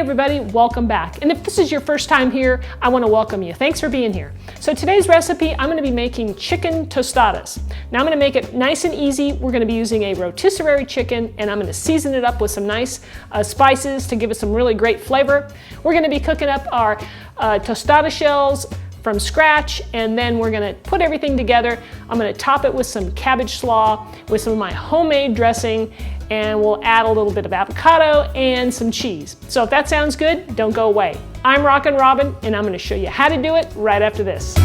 everybody, welcome back. And if this is your first time here, I want to welcome you. Thanks for being here. So today's recipe, I'm going to be making chicken tostadas. Now I'm going to make it nice and easy. We're going to be using a rotisserie chicken, and I'm going to season it up with some nice spices to give it some really great flavor. We're going to be cooking up our tostada shells from scratch, and then we're going to put everything together. I'm going to top it with some cabbage slaw with some of my homemade dressing, and we'll add a little bit of avocado and some cheese. So if that sounds good, don't go away. I'm Rockin' Robin, and I'm going to show you how to do it right after this.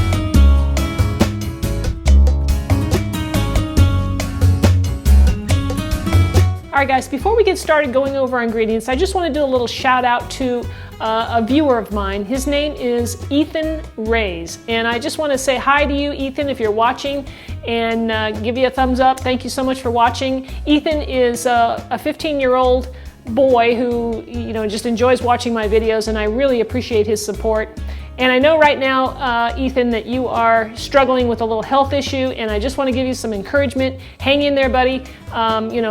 All right guys, before we get started going over our ingredients, I just want to do a little shout out to a viewer of mine. His name is Ethan Rays, and I just want to say hi to you, Ethan, if you're watching, and give you a thumbs up. Thank you so much for watching. Ethan is a 15-year-old boy who just enjoys watching my videos, and I really appreciate his support. And I know right now, Ethan, that you are struggling with a little health issue, and I just want to give you some encouragement. Hang in there, buddy.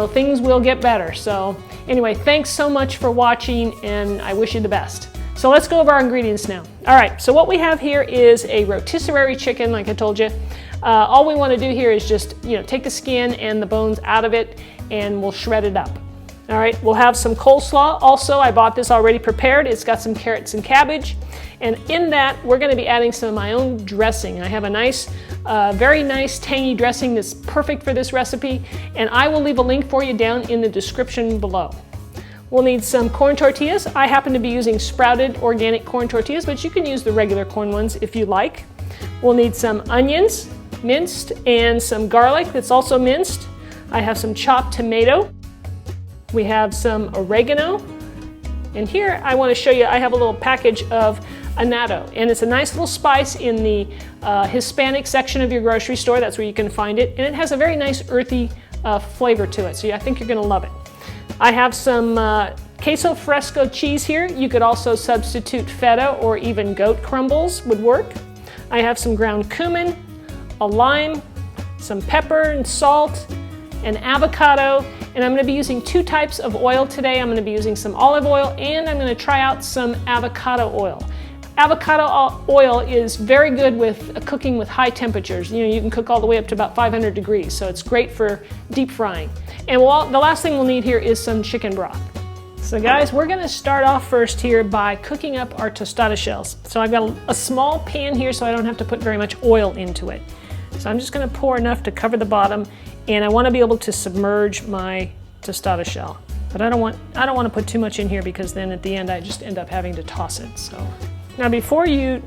Things will get better. So anyway, thanks so much for watching, and I wish you the best. So let's go over our ingredients now. All right, so what we have here is a rotisserie chicken, like I told you. All we want to do here is just take the skin and the bones out of it, and we'll shred it up. All right, we'll have some coleslaw. Also, I bought this already prepared. It's got some carrots and cabbage. And in that, we're going to be adding some of my own dressing. I have a nice, very nice tangy dressing that's perfect for this recipe. And I will leave a link for you down in the description below. We'll need some corn tortillas. I happen to be using sprouted organic corn tortillas, but you can use the regular corn ones if you like. We'll need some onions, minced, and some garlic that's also minced. I have some chopped tomato. We have some oregano, and here I want to show you, I have a little package of Annatto, and it's a nice little spice in the Hispanic section of your grocery store. That's where you can find it, and it has a very nice earthy flavor to it, so I think you're going to love it. I have some Queso fresco cheese here. You could also substitute feta or even goat crumbles would work. I have some ground cumin, a lime, some pepper and salt, an avocado, and I'm going to be using two types of oil today. I'm going to be using some olive oil, and I'm going to try out some avocado oil. Avocado oil is very good with cooking with high temperatures. You can cook all the way up to about 500 degrees, so it's great for deep frying. And the last thing we'll need here is some chicken broth. So guys, we're going to start off first here by cooking up our tostada shells. So I've got a small pan here so I don't have to put very much oil into it. So I'm just going to pour enough to cover the bottom, and I want to be able to submerge my tostada shell. But I don't want to put too much in here because then at the end I just end up having to toss it. So now before you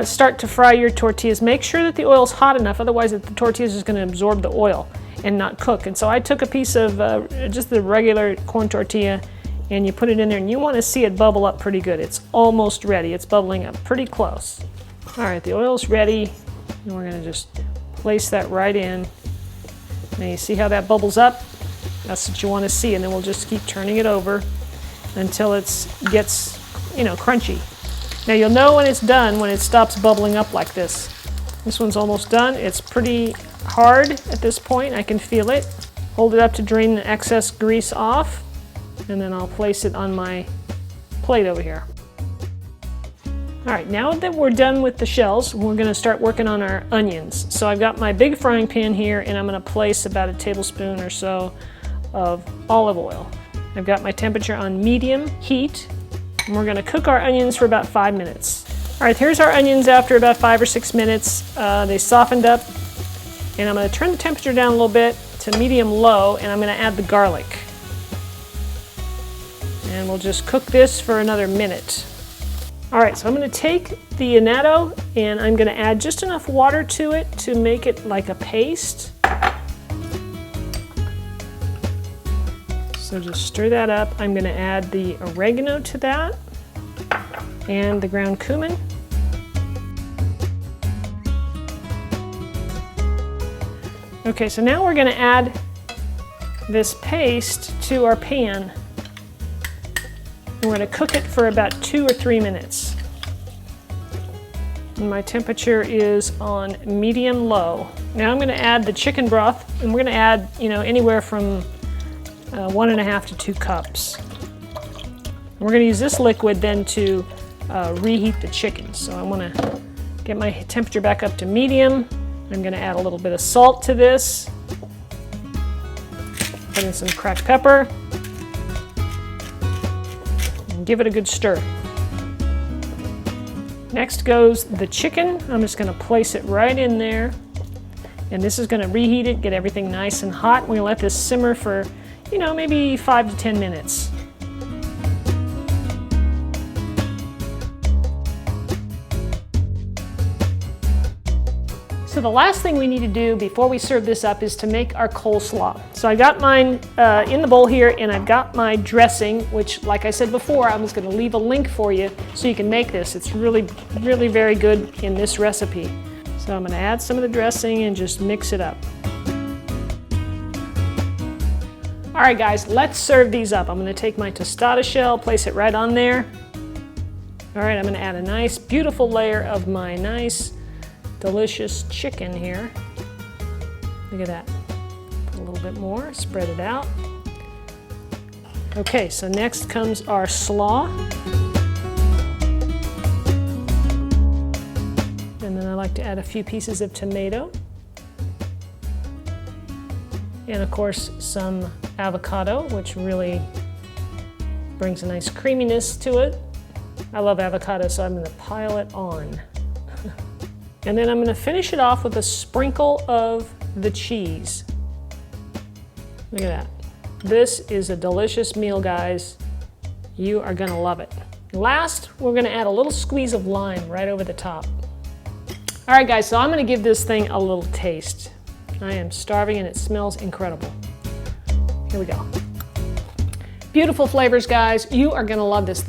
start to fry your tortillas, make sure that the oil's hot enough, otherwise the tortillas is going to absorb the oil and not cook. And so I took a piece of just the regular corn tortilla, and you put it in there, and you want to see it bubble up pretty good. It's almost ready. It's bubbling up pretty close. All right, the oil's ready, and we're going to just place that right in. Now you see how that bubbles up? That's what you want to see, and then we'll just keep turning it over until it gets, crunchy. Now you'll know when it's done when it stops bubbling up like this. This one's almost done. It's pretty hard at this point. I can feel it. Hold it up to drain the excess grease off, and then I'll place it on my plate over here. All right, now that we're done with the shells, we're going to start working on our onions. So I've got my big frying pan here, and I'm going to place about a tablespoon or so of olive oil. I've got my temperature on medium heat, and we're going to cook our onions for about 5 minutes. All right, here's our onions after about 5 or 6 minutes. They softened up, and I'm going to turn the temperature down a little bit to medium-low, and I'm going to add the garlic. And we'll just cook this for another minute. All right, so I'm going to take the annatto, and I'm going to add just enough water to it to make it like a paste. So just stir that up. I'm going to add the oregano to that and the ground cumin. Okay, so now we're going to add this paste to our pan. We're going to cook it for about 2 or 3 minutes. And my temperature is on medium-low. Now I'm going to add the chicken broth, and we're going to add, anywhere from 1.5 to 2 cups. And we're gonna use this liquid then to reheat the chicken. So I wanna get my temperature back up to medium. I'm gonna add a little bit of salt to this. Put in some cracked pepper. And give it a good stir. Next goes the chicken. I'm just gonna place it right in there. And this is gonna reheat it, get everything nice and hot. We're gonna let this simmer for, you know, maybe 5 to 10 minutes. So the last thing we need to do before we serve this up is to make our coleslaw. So I got mine in the bowl here, and I've got my dressing, which, like I said before, I was going to leave a link for you so you can make this. It's really, really very good in this recipe. So I'm going to add some of the dressing and just mix it up. All right, guys, let's serve these up. I'm going to take my tostada shell, place it right on there. All right, I'm going to add a nice, beautiful layer of my nice, delicious chicken here. Look at that. Put a little bit more, spread it out. Okay, so next comes our slaw. And then I like to add a few pieces of tomato. And of course, some avocado, which really brings a nice creaminess to it. I love avocado, so I'm going to pile it on. And then I'm going to finish it off with a sprinkle of the cheese. Look at that. This is a delicious meal, guys. You are going to love it. Last, we're going to add a little squeeze of lime right over the top. All right, guys, so I'm going to give this thing a little taste. I am starving and it smells incredible. Here we go. Beautiful flavors, guys. You are going to love this.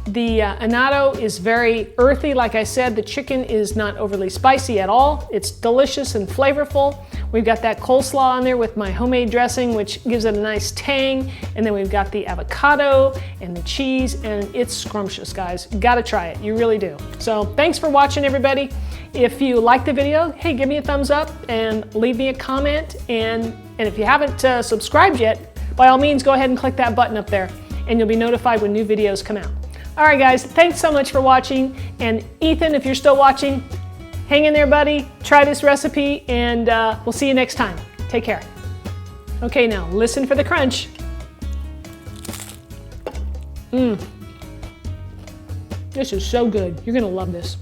The annatto is very earthy. Like I said, the chicken is not overly spicy at all. It's delicious and flavorful. We've got that coleslaw on there with my homemade dressing, which gives it a nice tang. And then we've got the avocado and the cheese, and it's scrumptious, guys. You gotta try it, you really do. So thanks for watching, everybody. If you liked the video, hey, give me a thumbs up and leave me a comment. And if you haven't subscribed yet, by all means, go ahead and click that button up there, and you'll be notified when new videos come out. All right, guys, thanks so much for watching. And Ethan, if you're still watching, hang in there, buddy. Try this recipe, and we'll see you next time. Take care. Okay, now listen for the crunch. This is so good. You're gonna love this.